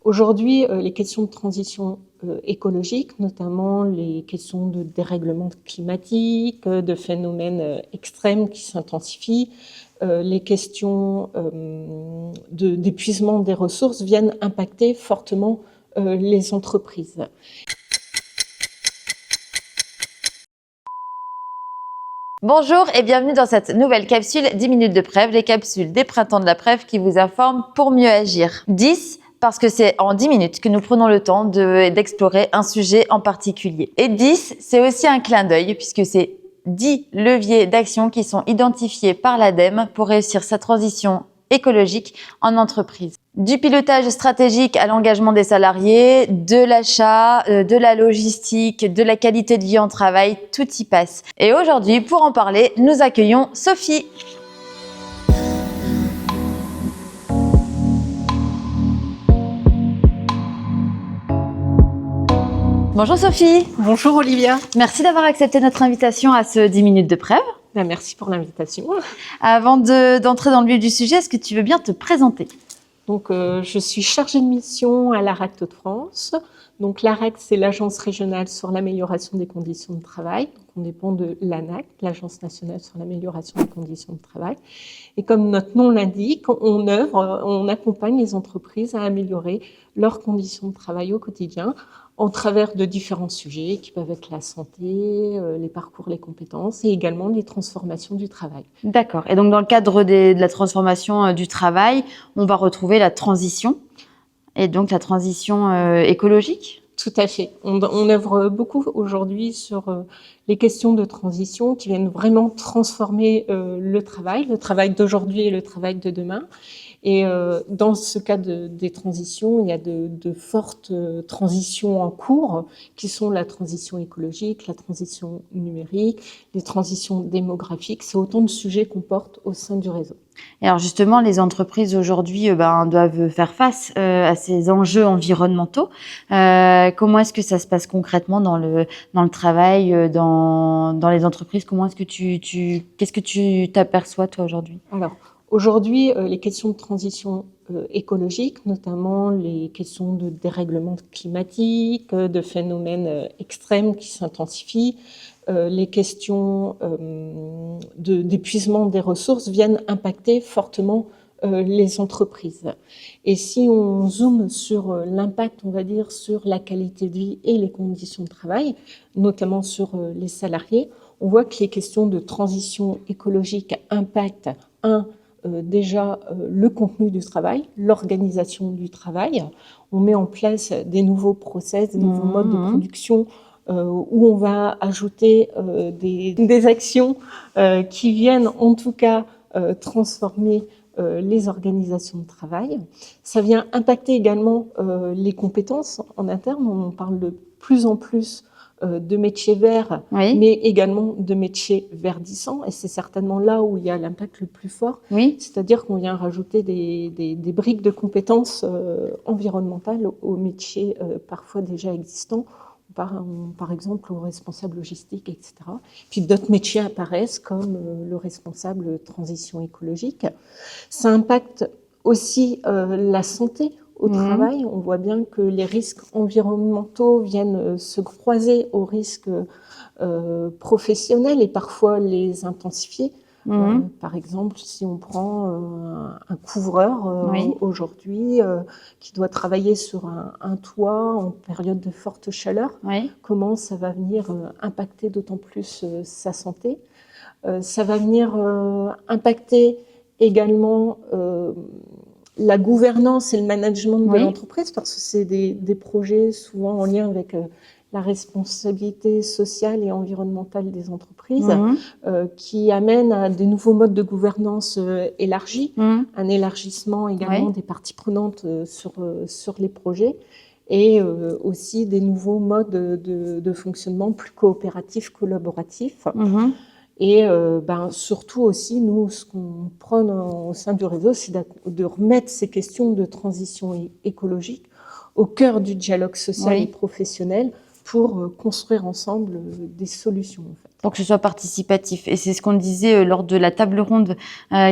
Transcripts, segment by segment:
Aujourd'hui, les questions de transition écologique, notamment les questions de dérèglement climatique, de phénomènes extrêmes qui s'intensifient, les questions d'épuisement des ressources viennent impacter fortement les entreprises. Bonjour et bienvenue dans cette nouvelle capsule 10 minutes de Prève, les capsules des printemps de la Prève qui vous informent pour mieux agir. 10 parce que c'est en 10 minutes que nous prenons le temps d'explorer un sujet en particulier. Et 10, c'est aussi un clin d'œil puisque c'est 10 leviers d'action qui sont identifiés par l'ADEME pour réussir sa transition écologique en entreprise. Du pilotage stratégique à l'engagement des salariés, de l'achat, de la logistique, de la qualité de vie en travail, tout y passe. Et aujourd'hui, pour en parler, nous accueillons Sophie. Bonjour Sophie. Bonjour Olivia. Merci d'avoir accepté notre invitation à ce 10 minutes de Prève. Merci pour l'invitation. Avant d'entrer dans le vif du sujet, est-ce que tu veux bien te présenter ? Donc, je suis chargée de mission à l'ARAC Hauts-de-France. Donc, l'ARAC, c'est l'Agence régionale sur l'amélioration des conditions de travail. Donc, on dépend de l'ANAC, l'Agence nationale sur l'amélioration des conditions de travail. Et comme notre nom l'indique, on accompagne les entreprises à améliorer leurs conditions de travail au quotidien en travers de différents sujets qui peuvent être la santé, les parcours, les compétences et également les transformations du travail. D'accord. Et donc, dans le cadre de la transformation du travail, on va retrouver la transition et donc la transition écologique ? Tout à fait. On œuvre beaucoup aujourd'hui sur les questions de transition qui viennent vraiment transformer le travail d'aujourd'hui et le travail de demain. Et dans ce cas des transitions, il y a de fortes transitions en cours qui sont la transition écologique, la transition numérique, les transitions démographiques. C'est autant de sujets qu'on porte au sein du réseau. Et alors justement, les entreprises aujourd'hui doivent faire face à ces enjeux environnementaux. Comment est-ce que ça se passe concrètement dans le travail, dans les entreprises ? Comment est-ce que qu'est-ce que tu t'aperçois toi aujourd'hui ? Alors, aujourd'hui, les questions de transition écologique, notamment les questions de dérèglement climatique, de phénomènes extrêmes qui s'intensifient, les questions d'épuisement des ressources viennent impacter fortement les entreprises. Et si on zoome sur l'impact, on va dire, sur la qualité de vie et les conditions de travail, notamment sur les salariés, on voit que les questions de transition écologique impactent déjà le contenu du travail, l'organisation du travail. On met en place des nouveaux process, des nouveaux modes de production où on va ajouter des actions qui viennent en tout cas transformer les organisations de travail. Ça vient impacter également les compétences en interne. On parle de plus en plus de métiers verts, Oui. mais également de métiers verdissants. Et c'est certainement là où il y a l'impact le plus fort. Oui. C'est-à-dire qu'on vient rajouter des briques de compétences environnementales aux métiers parfois déjà existants. Par exemple aux responsables logistiques, etc. Puis d'autres métiers apparaissent comme le responsable transition écologique. Ça impacte aussi la santé au travail. On voit bien que les risques environnementaux viennent se croiser aux risques professionnels et parfois les intensifier. Par exemple, si on prend un couvreur aujourd'hui qui doit travailler sur un toit en période de forte chaleur, comment ça va venir impacter d'autant plus sa santé. Ça va venir impacter également la gouvernance et le management de l'entreprise, parce que c'est des projets souvent en lien avec la responsabilité sociale et environnementale des entreprises qui amènent à des nouveaux modes de gouvernance élargis, un élargissement également des parties prenantes sur les projets et aussi des nouveaux modes de fonctionnement plus coopératifs, collaboratifs. Et surtout aussi, nous, ce qu'on prône au sein du réseau, c'est de remettre ces questions de transition écologique au cœur du dialogue social et professionnel pour construire ensemble des solutions. En fait. Pour que ce soit participatif. Et c'est ce qu'on disait lors de la table ronde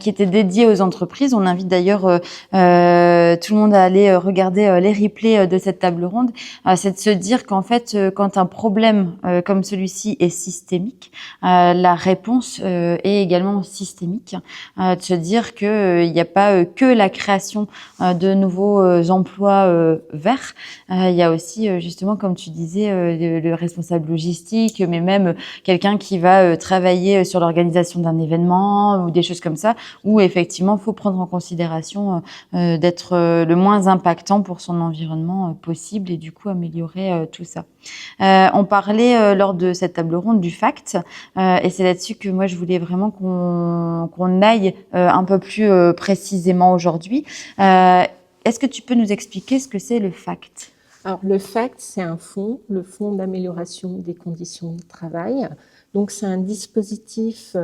qui était dédiée aux entreprises. On invite d'ailleurs tout le monde à aller regarder les replays de cette table ronde. C'est de se dire qu'en fait, quand un problème comme celui-ci est systémique, la réponse est également systémique. De se dire qu'il n'y a pas que la création de nouveaux emplois verts. Il y a aussi, justement, comme tu disais, le responsable logistique, mais même quelqu'un qui va travailler sur l'organisation d'un événement ou des choses comme ça, où effectivement, il faut prendre en considération d'être le moins impactant pour son environnement possible et du coup améliorer tout ça. On parlait lors de cette table ronde du FACT et c'est là-dessus que moi je voulais vraiment qu'on aille un peu plus précisément aujourd'hui. Est-ce que tu peux nous expliquer ce que c'est le FACT ? Alors, le FACT, c'est un fonds, le Fonds d'amélioration des conditions de travail. Donc, c'est un dispositif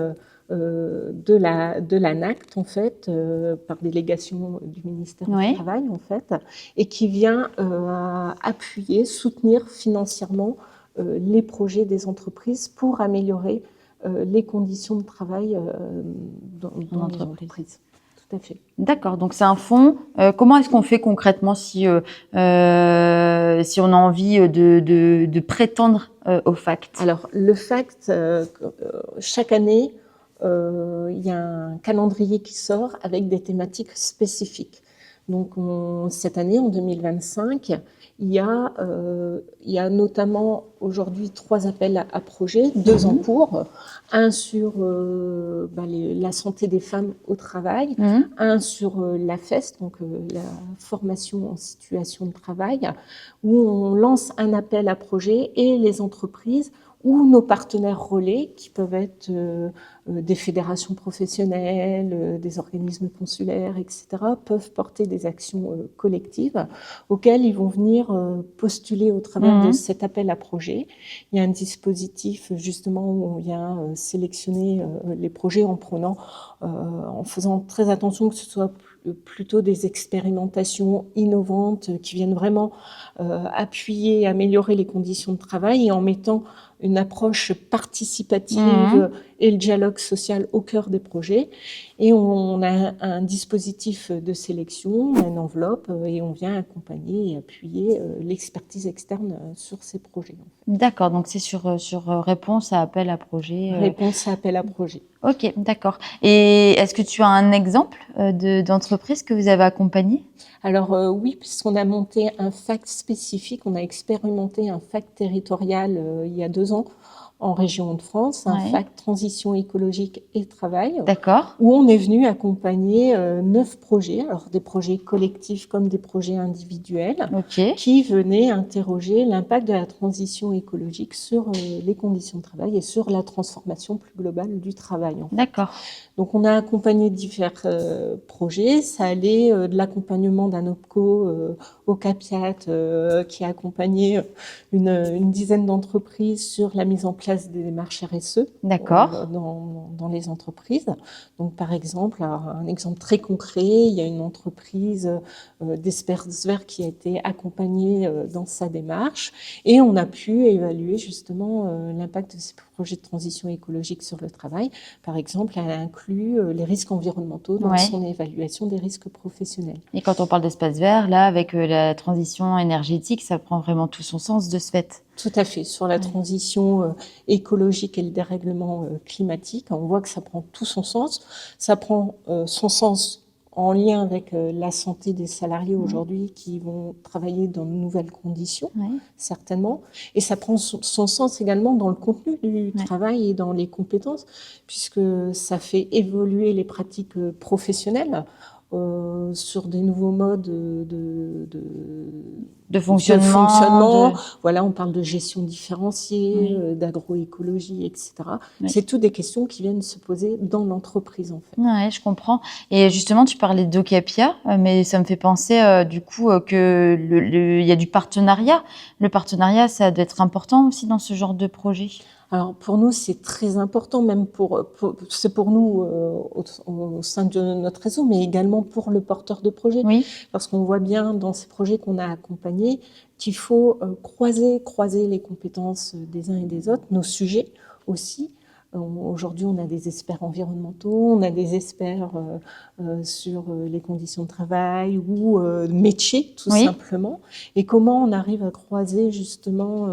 de l'ANACT, en fait, par délégation du ministère du Travail, en fait, et qui vient appuyer, soutenir financièrement les projets des entreprises pour améliorer les conditions de travail dans les entreprises. Tout à fait. D'accord, donc c'est un fonds. Comment est-ce qu'on fait concrètement si on a envie de prétendre au FACT ? Alors, le FACT, chaque année, il y a un calendrier qui sort avec des thématiques spécifiques. Donc, cette année, en 2025, il y a notamment aujourd'hui 3 appels à projets, 2 en cours, un sur la santé des femmes au travail, un sur la FEST, donc la formation en situation de travail, où on lance un appel à projet et les entreprises ou nos partenaires relais, qui peuvent être des fédérations professionnelles, des organismes consulaires, etc., peuvent porter des actions collectives auxquelles ils vont venir postuler au travers de cet appel à projet. Il y a un dispositif justement où on vient sélectionner les projets en faisant très attention que ce soit plutôt des expérimentations innovantes qui viennent vraiment appuyer, améliorer les conditions de travail et en mettant une approche participative et le dialogue social au cœur des projets. Et on a un dispositif de sélection, une enveloppe, et on vient accompagner et appuyer l'expertise externe sur ces projets. En fait. D'accord, donc c'est sur réponse à appel à projet. Réponse à appel à projet. Ok, d'accord. Et est-ce que tu as un exemple d'entreprise que vous avez accompagnée ? Alors oui, puisqu'on a monté un FACT spécifique, on a expérimenté un FACT territorial il y a 2 ans en région de France, un FACT transition écologique et travail, où on est venu accompagner 9 projets, alors des projets collectifs comme des projets individuels, qui venaient interroger l'impact de la transition écologique sur les conditions de travail et sur la transformation plus globale du travail. En fait. D'accord. Donc, on a accompagné divers projets. Ça allait de l'accompagnement d'un OPCO au CAPIAT qui a accompagné une dizaine d'entreprises sur la mise en place des démarches RSE dans les entreprises. Donc, par exemple, un exemple très concret, il y a une entreprise d'Espace Vert qui a été accompagnée dans sa démarche et on a pu évaluer justement l'impact de ces projets de transition écologique sur le travail. Par exemple, elle a inclus les risques environnementaux dans son évaluation des risques professionnels. Et quand on parle d'espace vert, là, avec la transition énergétique, ça prend vraiment tout son sens de ce fait. Tout à fait. Sur la transition écologique et le dérèglement climatique, on voit que ça prend tout son sens. Ça prend son sens en lien avec la santé des salariés aujourd'hui qui vont travailler dans de nouvelles conditions, certainement. Et ça prend son sens également dans le contenu du travail et dans les compétences, puisque ça fait évoluer les pratiques professionnelles sur des nouveaux modes de fonctionnement. Voilà, on parle de gestion différenciée, d'agroécologie, etc. C'est toutes des questions qui viennent se poser dans l'entreprise, en fait. Ouais, je comprends. Et justement, tu parlais d'Ocapia, mais ça me fait penser du coup que il y a du partenariat. Le partenariat, ça doit être important aussi dans ce genre de projet. Alors pour nous, c'est très important, même c'est pour nous au sein de notre réseau, mais également pour le porteur de projet. Parce qu'on voit bien dans ces projets qu'on a accompagnés qu'il faut croiser les compétences des uns et des autres, nos sujets aussi, Aujourd'hui, on a des experts environnementaux, on a des experts sur les conditions de travail ou métiers, tout simplement. Et comment on arrive à croiser justement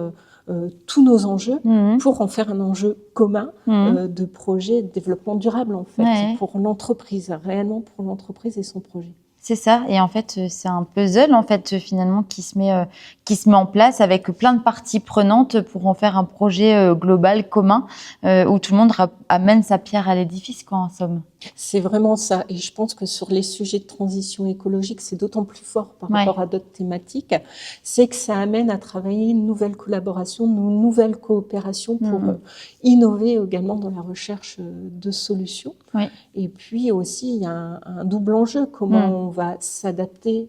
tous nos enjeux pour en faire un enjeu commun de projet de développement durable, en fait, pour l'entreprise, réellement pour l'entreprise et son projet. C'est ça, et en fait, c'est un puzzle en fait finalement qui se met en place avec plein de parties prenantes pour en faire un projet global commun où tout le monde amène sa pierre à l'édifice, quoi, en somme. C'est vraiment ça, et je pense que sur les sujets de transition écologique, c'est d'autant plus fort par rapport à d'autres thématiques, c'est que ça amène à travailler une nouvelle collaboration, une nouvelle coopération pour innover également dans la recherche de solutions. Et puis aussi, il y a un double enjeu, comment on va s'adapter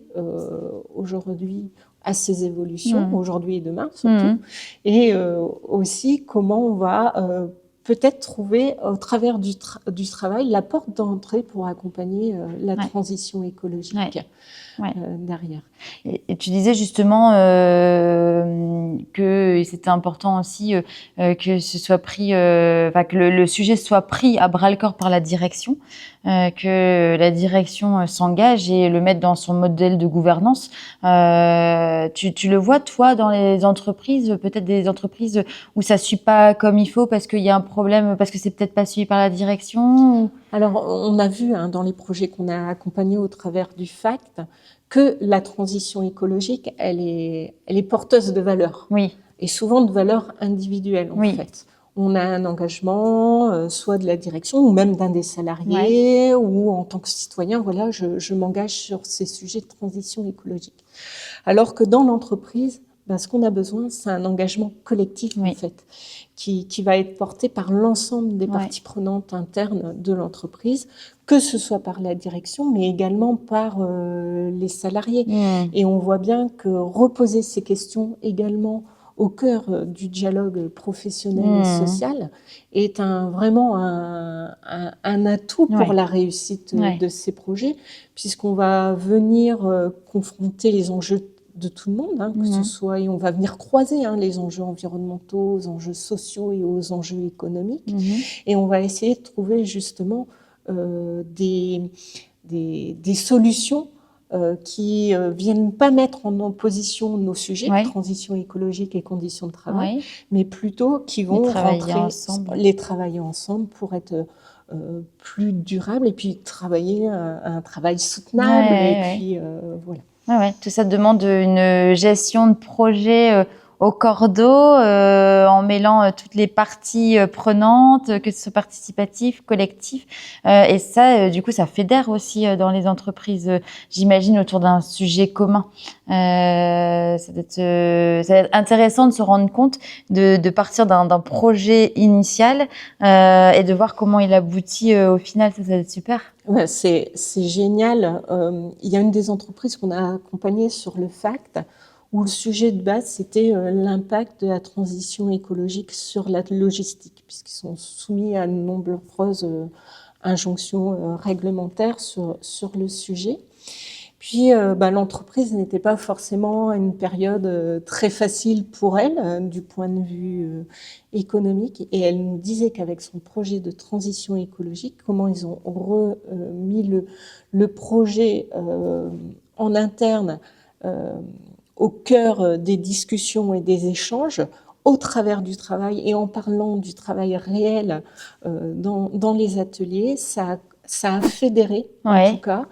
aujourd'hui à ces évolutions, aujourd'hui et demain surtout, et aussi comment on va peut-être trouver au travers du travail la porte d'entrée pour accompagner la transition écologique derrière. Et tu disais justement que c'était important aussi que ce soit pris, que le sujet soit pris à bras-le-corps par la direction, que la direction s'engage et le mette dans son modèle de gouvernance. Tu le vois, toi, dans les entreprises, peut-être des entreprises où ça ne suit pas comme il faut parce qu'il y a un problème, parce que c'est peut-être pas suivi par la direction ou... Alors, on a vu dans les projets qu'on a accompagnés au travers du FACT que la transition écologique, elle est porteuse de valeurs. Et souvent de valeurs individuelles, en fait. On a un engagement, soit de la direction, ou même d'un des salariés, ou en tant que citoyen, voilà, je m'engage sur ces sujets de transition écologique. Alors que dans l'entreprise, ce qu'on a besoin, c'est un engagement collectif, en fait, qui va être porté par l'ensemble des parties prenantes internes de l'entreprise, que ce soit par la direction, mais également par les salariés. Et on voit bien que reposer ces questions également au cœur du dialogue professionnel et social est vraiment un atout pour la réussite de ces projets, puisqu'on va venir confronter les enjeux de tout le monde, que ce soit, et on va venir croiser les enjeux environnementaux aux enjeux sociaux et aux enjeux économiques, et on va essayer de trouver justement des solutions qui viennent pas mettre en opposition nos sujets, transition écologique et conditions de travail, mais plutôt qui vont les travailler ensemble pour être plus durables et puis travailler un travail soutenable et puis voilà. Tout ça demande une gestion de projet au cordeau, en mêlant toutes les parties prenantes, que ce soit participatif, collectif. Et ça, du coup, ça fédère aussi dans les entreprises, j'imagine, autour d'un sujet commun. Ça va être intéressant de se rendre compte de partir d'un projet initial et de voir comment il aboutit au final. Ça va être super. Ouais, c'est génial. Il y a une des entreprises qu'on a accompagnées sur le FACT où le sujet de base, c'était l'impact de la transition écologique sur la logistique, puisqu'ils sont soumis à de nombreuses injonctions réglementaires sur le sujet. Puis, l'entreprise n'était pas forcément à une période très facile pour elle, du point de vue économique. Et elle nous disait qu'avec son projet de transition écologique, comment ils ont remis le projet en interne au cœur des discussions et des échanges, au travers du travail et en parlant du travail réel dans les ateliers, ça a fédéré, en tout cas,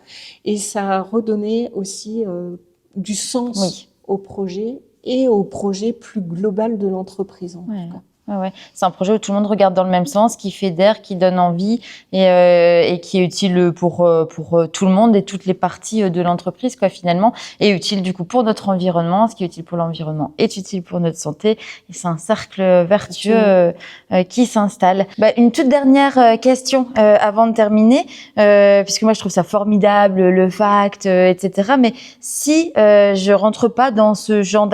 et ça a redonné aussi du sens au projet et au projet plus global de l'entreprise, en tout cas. C'est un projet où tout le monde regarde dans le même sens, qui fédère, qui donne envie et qui est utile pour tout le monde et toutes les parties de l'entreprise, quoi, finalement, et utile du coup pour notre environnement. Ce qui est utile pour l'environnement est utile pour notre santé. Et c'est un cercle vertueux qui s'installe. Une toute dernière question avant de terminer, puisque moi je trouve ça formidable, le FACT, etc. Mais si je rentre pas dans ce champ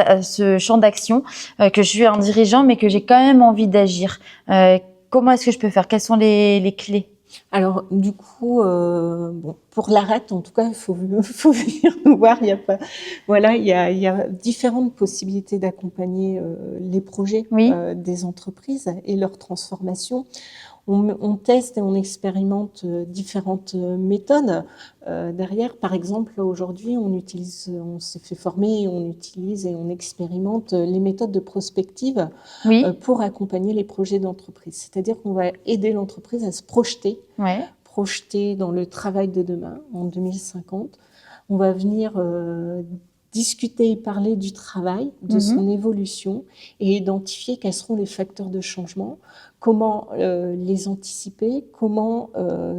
d'action, que je suis un dirigeant, mais que j'ai quand même envie d'agir, comment est-ce que je peux faire? Quelles sont les clés? Alors, du coup, pour l'ARET, en tout cas, il faut venir nous voir. Il y a différentes possibilités d'accompagner les projets des entreprises et leur transformation. on teste et on expérimente différentes méthodes. Derrière, par exemple, aujourd'hui, on s'est fait former, et on utilise et on expérimente les méthodes de prospective pour accompagner les projets d'entreprise. C'est-à-dire qu'on va aider l'entreprise à se projeter, projeter dans le travail de demain, en 2050. On va venir discuter et parler du travail, de son évolution et identifier quels seront les facteurs de changement, comment les anticiper, comment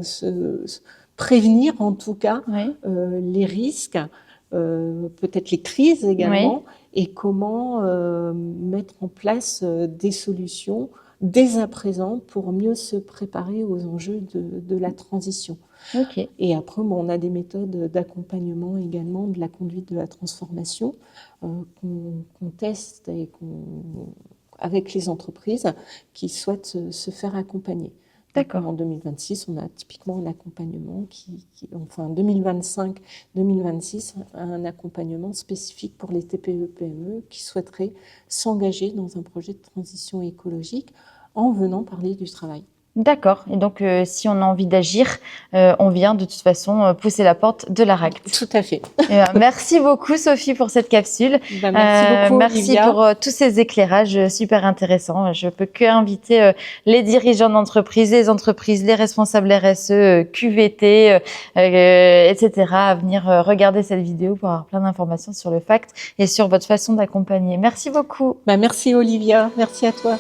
se prévenir en tout cas les risques, peut-être les crises également, et comment mettre en place des solutions dès à présent pour mieux se préparer aux enjeux de la transition. Et après, on a des méthodes d'accompagnement également de la conduite de la transformation qu'on teste et avec les entreprises qui souhaitent se faire accompagner. D'accord. En 2026, on a typiquement un accompagnement enfin 2025-2026, un accompagnement spécifique pour les TPE-PME qui souhaiteraient s'engager dans un projet de transition écologique en venant parler du travail. D'accord. Et donc, si on a envie d'agir, on vient de toute façon pousser la porte de l'ARACT. Tout à fait. Merci beaucoup, Sophie, pour cette capsule. Merci beaucoup, Olivia. Merci pour tous ces éclairages super intéressants. Je peux que inviter les dirigeants d'entreprise, les responsables RSE, QVT, etc. à venir regarder cette vidéo pour avoir plein d'informations sur le FACT et sur votre façon d'accompagner. Merci beaucoup. Merci, Olivia. Merci à toi.